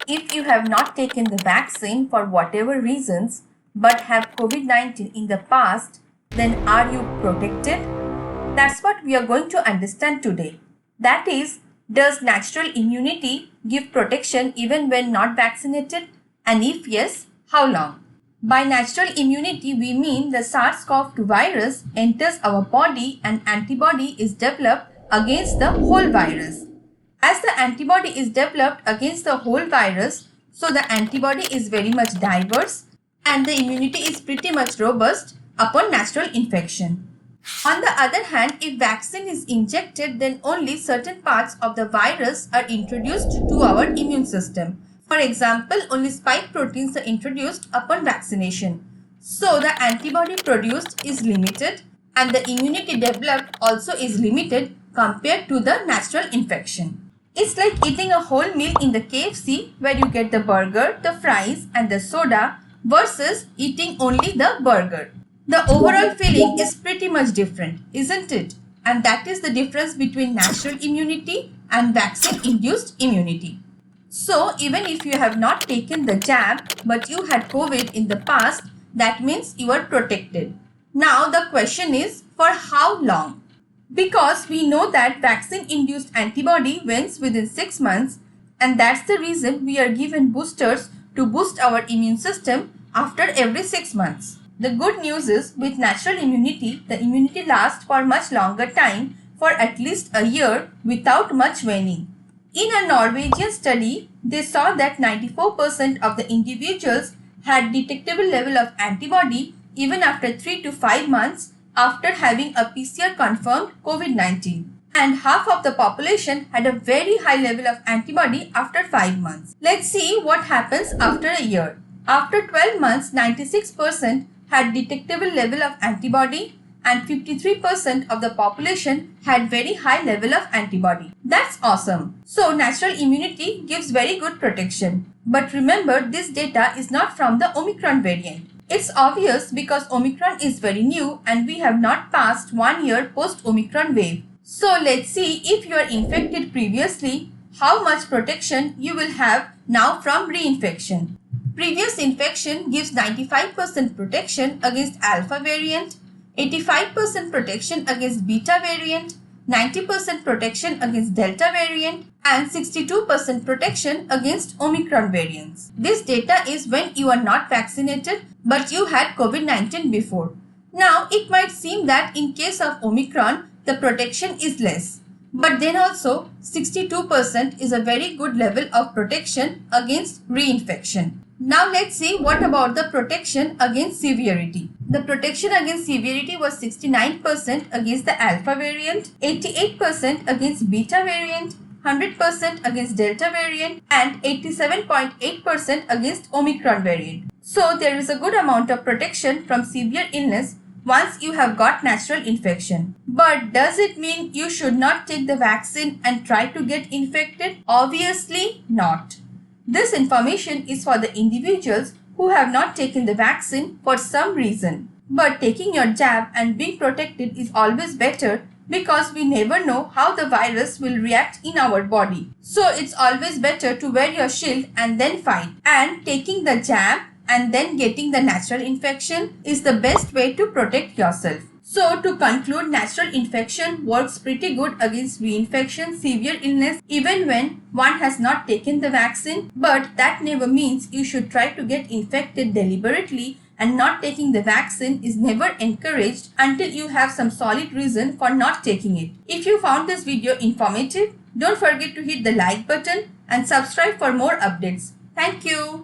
if you have not taken the vaccine for whatever reasons but have COVID-19 in the past, then are you protected? That's what we are going to understand today. That is, does natural immunity give protection even when not vaccinated? And if yes, how long? By natural immunity, we mean the SARS-CoV-2 virus enters our body and antibody is developed against the whole virus. As the antibody is developed against the whole virus, so the antibody is very much diverse and the immunity is pretty much robust upon natural infection. On the other hand, if vaccine is injected, then only certain parts of the virus are introduced to our immune system. For example, only spike proteins are introduced upon vaccination. So the antibody produced is limited and the immunity developed also is limited compared to the natural infection. It's like eating a whole meal in the KFC where you get the burger, the fries and the soda versus eating only the burger. The overall feeling is pretty much different, isn't it? And that is the difference between natural immunity and vaccine-induced immunity. So, even if you have not taken the jab but you had COVID in the past, that means you are protected. Now, the question is, for how long? Because we know that vaccine-induced antibody wanes within 6 months, and that's the reason we are given boosters to boost our immune system after every 6 months. The good news is, with natural immunity, the immunity lasts for much longer time, for at least a year, without much waning. In a Norwegian study, they saw that 94% of the individuals had detectable level of antibody even after 3 to 5 months after having a PCR confirmed COVID-19. And half of the population had a very high level of antibody after 5 months. Let's see what happens after a year. After 12 months, 96% had detectable level of antibody and 53% of the population had very high level of antibody. That's awesome. So natural immunity gives very good protection. But remember, this data is not from the Omicron variant. It's obvious because Omicron is very new and we have not passed 1 year post-Omicron wave. So let's see, if you are infected previously, how much protection you will have now from reinfection. Previous infection gives 95% protection against alpha variant, 85% protection against beta variant, 90% protection against delta variant, and 62% protection against Omicron variants. This data is when you are not vaccinated but you had COVID-19 before. Now, it might seem that in case of Omicron, the protection is less. But then also, 62% is a very good level of protection against reinfection. Now let's see what about the protection against severity. The protection against severity was 69% against the alpha variant, 88% against beta variant, 100% against delta variant, and 87.8% against Omicron variant. So there is a good amount of protection from severe illness once you have got natural infection. But does it mean you should not take the vaccine and try to get infected? Obviously not. This information is for the individuals who have not taken the vaccine for some reason. But taking your jab and being protected is always better because we never know how the virus will react in our body. So it's always better to wear your shield and then fight. And taking the jab and then getting the natural infection is the best way to protect yourself. So to conclude, natural infection works pretty good against reinfection, severe illness, even when one has not taken the vaccine. But that never means you should try to get infected deliberately, and not taking the vaccine is never encouraged until you have some solid reason for not taking it. If you found this video informative, don't forget to hit the like button and subscribe for more updates. Thank you.